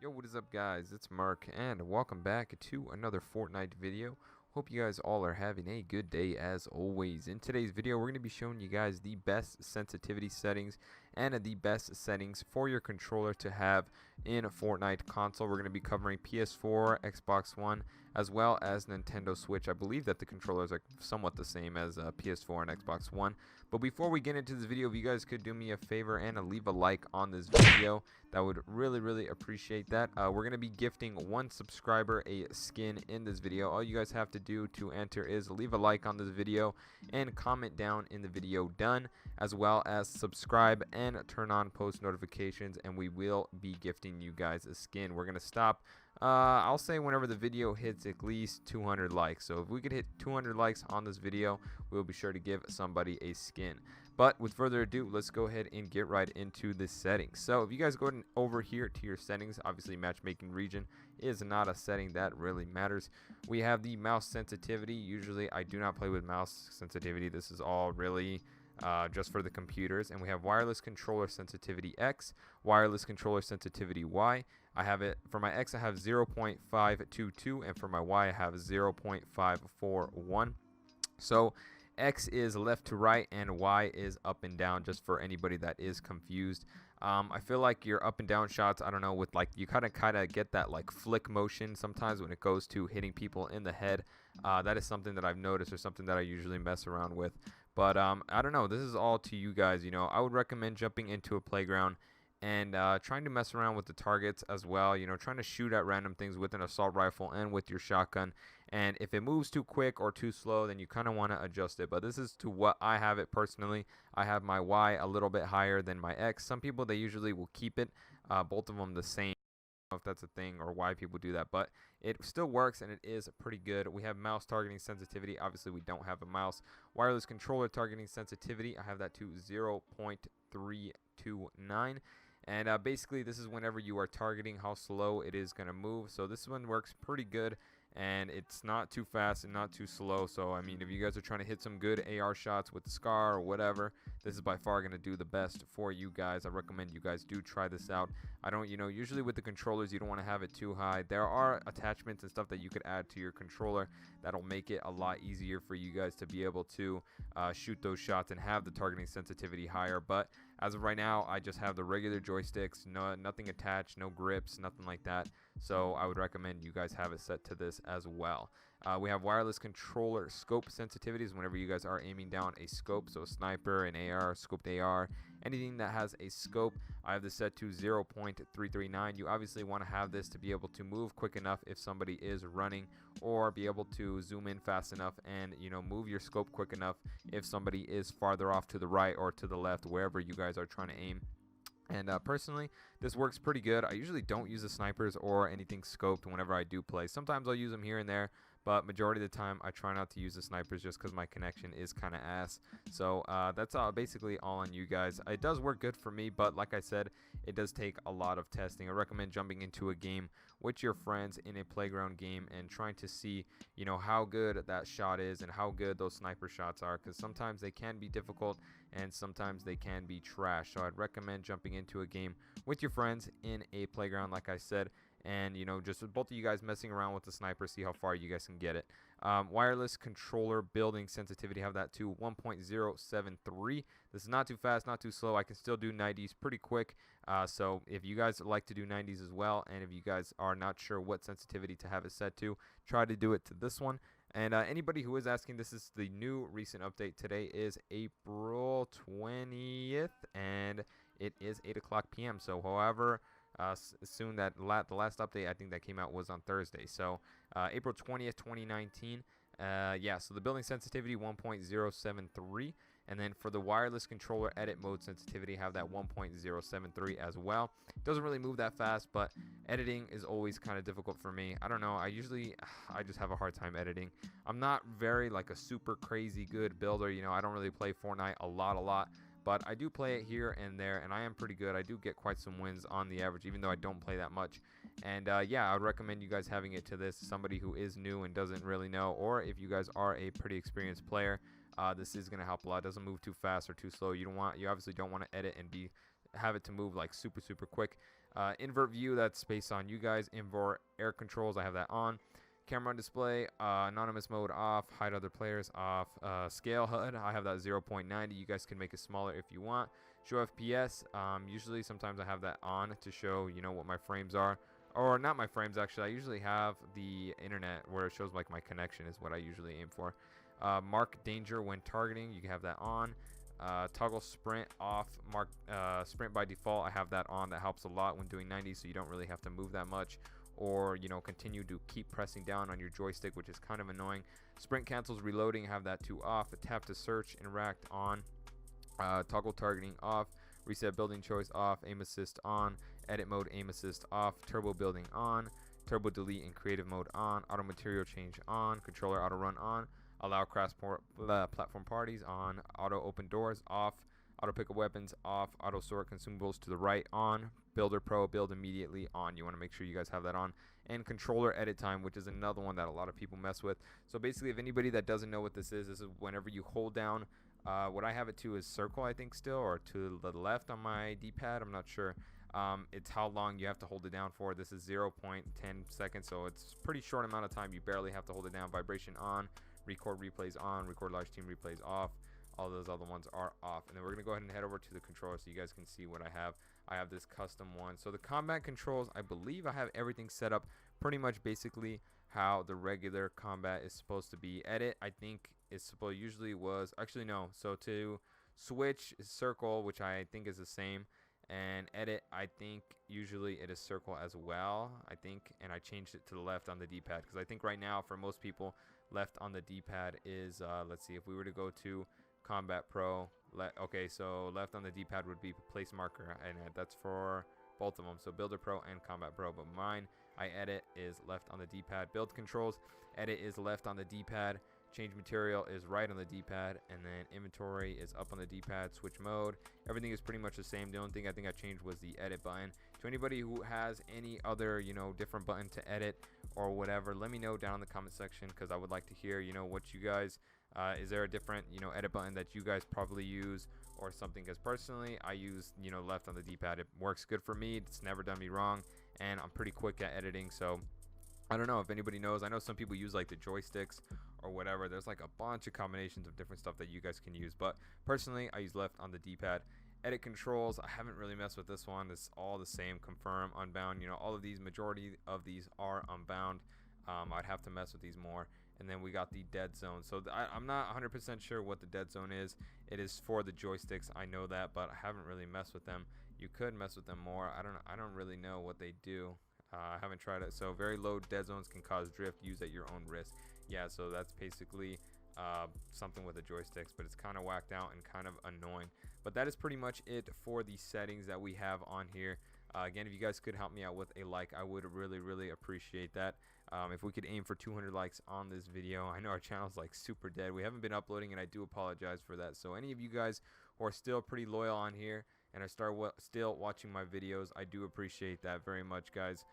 Yo, what is up guys, it's Mark and welcome back to another Fortnite video. Hope you guys all are having a good day as always. In today's video we're going to be showing you guys the best sensitivity settings and the best settings for your controller to have in a Fortnite console. We're going to be covering PS4, Xbox One, as well as Nintendo Switch. I believe that the controllers are somewhat the same as PS4 and Xbox One. But before we get into this video, if you guys could do me a favor and leave a like on this video, that would really appreciate that. We're going to be gifting one subscriber a skin in this video. All you guys have to do to enter is leave a like on this video and comment down in the video done, as well as subscribe and turn on post notifications, and we will be gifting you guys a skin. We're going to stop I'll say whenever the video hits at least 200 likes. So if we could hit 200 likes on this video, we'll be sure to give somebody a skin. But with further ado, let's go ahead and get right into the settings. So if you guys go over here to your settings, obviously matchmaking region is not a setting that really matters. We have the mouse sensitivity. Usually I do not play with mouse sensitivity. This is all really just for the computers. And we have wireless controller sensitivity X, wireless controller sensitivity Y. I have it for my X, I have 0.522, and for my Y I have 0.541. So X is left to right and Y is up and down, just for anybody that is confused. I feel like your up and down shots, I don't know, with like you kind of get that like flick motion sometimes when it goes to hitting people in the head. That is something that I've noticed, or something that I usually mess around with. But I don't know, this is all to you guys. You know, I would recommend jumping into a playground and trying to mess around with the targets as well. You know, trying to shoot at random things with an assault rifle and with your shotgun. And if it moves too quick or too slow, then you kind of want to adjust it. But this is to what I have it personally. I have my Y a little bit higher than my X. Some people, they usually will keep it both of them the same. I don't know if that's a thing or why people do that, but it still works and it is pretty good. We have mouse targeting sensitivity. Obviously we don't have a mouse. Wireless controller targeting sensitivity, I have that to 0.329. And basically this is whenever you are targeting how slow it is going to move. So this one works pretty good, and it's not too fast and not too slow. So I mean, if you guys are trying to hit some good AR shots with the SCAR or whatever, this is by far going to do the best for you guys. I recommend you guys do try this out. I don't, you know, usually with the controllers you don't want to have it too high. There are attachments and stuff that you could add to your controller that'll make it a lot easier for you guys to be able to shoot those shots and have the targeting sensitivity higher. But as of right now, I just have the regular joysticks, nothing attached, no grips, nothing like that. So I would recommend you guys have it set to this as well. We have wireless controller scope sensitivities whenever you guys are aiming down a scope. So a sniper, an AR, scoped AR, anything that has a scope, I have this set to 0.339. You obviously want to have this to be able to move quick enough if somebody is running, or be able to zoom in fast enough and, you know, move your scope quick enough if somebody is farther off to the right or to the left, wherever you guys are trying to aim. And personally, this works pretty good. I usually don't use the snipers or anything scoped whenever I do play. Sometimes I'll use them here and there, but majority of the time I try not to use the snipers just because my connection is kind of ass. So that's basically all on you guys. It does work good for me, but like I said, it does take a lot of testing. I recommend jumping into a game with your friends in a playground game and trying to see, you know, how good that shot is and how good those sniper shots are, because sometimes they can be difficult and sometimes they can be trash. So I'd recommend jumping into a game with your friends in a playground, like I said, and, you know, just with both of you guys messing around with the sniper, see how far you guys can get it. Wireless controller building sensitivity, have that to 1.073. This is not too fast, not too slow. I can still do 90s pretty quick. So if you guys like to do 90s as well, and if you guys are not sure what sensitivity to have it set to, try to do it to this one. And anybody who is asking, this is the new recent update. Today is April 20th, and it is 8 o'clock p.m. So however soon that the last update I think that came out was on Thursday. So April 20th, 2019. Yeah, so the building sensitivity 1.073. And then for the wireless controller edit mode sensitivity, have that 1.073 as well. Doesn't really move that fast, but editing is always kind of difficult for me. I don't know, I just have a hard time editing. I'm not very like a super crazy good builder. You know, I don't really play Fortnite a lot, but I do play it here and there, and I am pretty good. I do get quite some wins on the average, even though I don't play that much. And yeah, I would recommend you guys having it to this. Somebody who is new and doesn't really know, or if you guys are a pretty experienced player, this is going to help a lot. It doesn't move too fast or too slow. You obviously don't want to edit and have it to move like super quick. Invert view, that's based on you guys. Invert air controls, I have that on. Camera on display, anonymous mode off, hide other players off. Scale HUD, I have that 0.90. You guys can make it smaller if you want. Show FPS, usually sometimes I have that on to show, you know, what my frames are. Or not my frames, actually. I usually have the internet where it shows like my connection is what I usually aim for. Mark danger when targeting, you can have that on. Toggle sprint off. Mark sprint by default, I have that on. That helps a lot when doing 90, so you don't really have to move that much, or you know, continue to keep pressing down on your joystick, which is kind of annoying. Sprint cancels reloading, have that to off. Tap to search interact on. Toggle targeting off. Reset building choice off. Aim assist on. Edit mode aim assist off. Turbo building on. Turbo delete in creative mode on. Auto material change on. Controller auto run on. Allow cross platform parties on. Auto open doors off. Auto pick up weapons off. Auto sort consumables to the right on. Builder pro build immediately on. You want to make sure you guys have that on. And controller edit time, which is another one that a lot of people mess with. So basically, if anybody that doesn't know what this is whenever you hold down, what I have it to is circle, I think, still, or to the left on my D-pad, I'm not sure. It's how long you have to hold it down for. This is 0.10 seconds, so it's a pretty short amount of time. You barely have to hold it down. Vibration on. Record replays on. Record large team replays off. All those other ones are off. And then we're going to go ahead and head over to the controller so you guys can see what I have. I have this custom one. So the combat controls, I believe I have everything set up pretty much basically how the regular combat is supposed to be. Edit, I think it's supposed, usually was, actually no. So to switch is circle, which I think is the same. And edit, I think usually it is circle as well, I think. And I changed it to the left on the D-pad because I think right now for most people, left on the D-pad is, let's see, if we were to go to Combat Pro, okay, so left on the D-pad would be place marker, and that's for both of them, so Builder Pro and Combat Pro. But mine, I edit, is left on the D-pad. Build controls, edit is left on the D-pad. Change material is right on the D-pad, and then inventory is up on the D-pad. Switch mode, everything is pretty much the same. The only thing I think I changed was the edit button. To anybody who has any other, you know, different button to edit or whatever, let me know down in the comment section, because I would like to hear, you know, what you guys, is there a different, you know, edit button that you guys probably use or something? Because personally, I use, you know, left on the D-pad. It works good for me. It's never done me wrong, and I'm pretty quick at editing, so I don't know if anybody knows. I know some people use like the joysticks or whatever. There's like a bunch of combinations of different stuff that you guys can use, but personally I use left on the D-pad. Edit controls, I haven't really messed with this one. It's all the same. Confirm, unbound, you know, all of these, majority of these are unbound. I'd have to mess with these more. And then we got the dead zone. So I'm not 100% sure what the dead zone is. It is for the joysticks, I know that, but I haven't really messed with them. You could mess with them more. I don't really know what they do. I haven't tried it. So very low dead zones can cause drift. Use at your own risk. Yeah, so that's basically something with the joysticks, but it's kind of whacked out and kind of annoying. But that is pretty much it for the settings that we have on here. Again, if you guys could help me out with a like, I would really appreciate that. If we could aim for 200 likes on this video. I know our channel's like super dead. We haven't been uploading, and I do apologize for that. So any of you guys who are still pretty loyal on here and are still watching my videos, I do appreciate that very much, guys.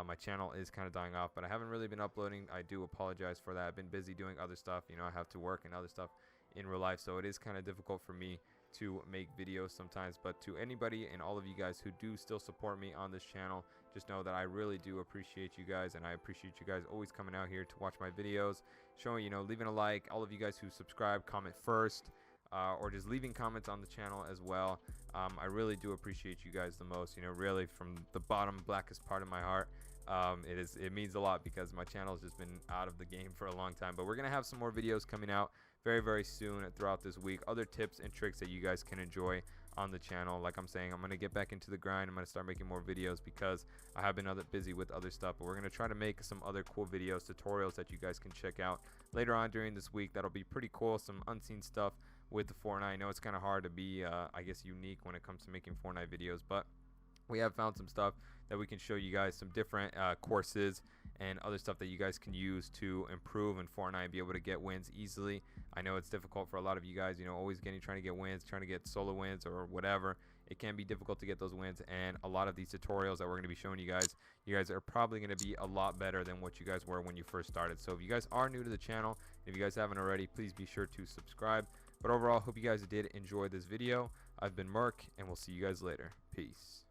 My channel is kind of dying off, but I haven't really been uploading. I do apologize for that. I've been busy doing other stuff. You know, I have to work and other stuff in real life, so it is kind of difficult for me to make videos sometimes. But to anybody and all of you guys who do still support me on this channel, just know that I really do appreciate you guys, and I appreciate you guys always coming out here to watch my videos, showing, you know, leaving a like. All of you guys who subscribe, comment first, or just leaving comments on the channel as well. I really do appreciate you guys the most, you know, really from the bottom blackest part of my heart. It means a lot because my channel has just been out of the game for a long time. But we're gonna have some more videos coming out very soon throughout this week, other tips and tricks that you guys can enjoy on the channel. Like I'm saying, I'm gonna get back into the grind. I'm gonna start making more videos because I have been busy with other stuff, but we're gonna try to make some other cool videos, tutorials that you guys can check out later on during this week. That'll be pretty cool. Some unseen stuff with the Fortnite. I know it's kind of hard to be I guess unique when it comes to making Fortnite videos, but we have found some stuff that we can show you guys, some different courses and other stuff that you guys can use to improve in Fortnite and be able to get wins easily. I know it's difficult for a lot of you guys, you know, always trying to get wins, trying to get solo wins or whatever. It can be difficult to get those wins, and a lot of these tutorials that we're going to be showing you guys are probably going to be a lot better than what you guys were when you first started. So if you guys are new to the channel, if you guys haven't already, please be sure to subscribe. But overall, hope you guys did enjoy this video. I've been Merc, and we'll see you guys later. Peace.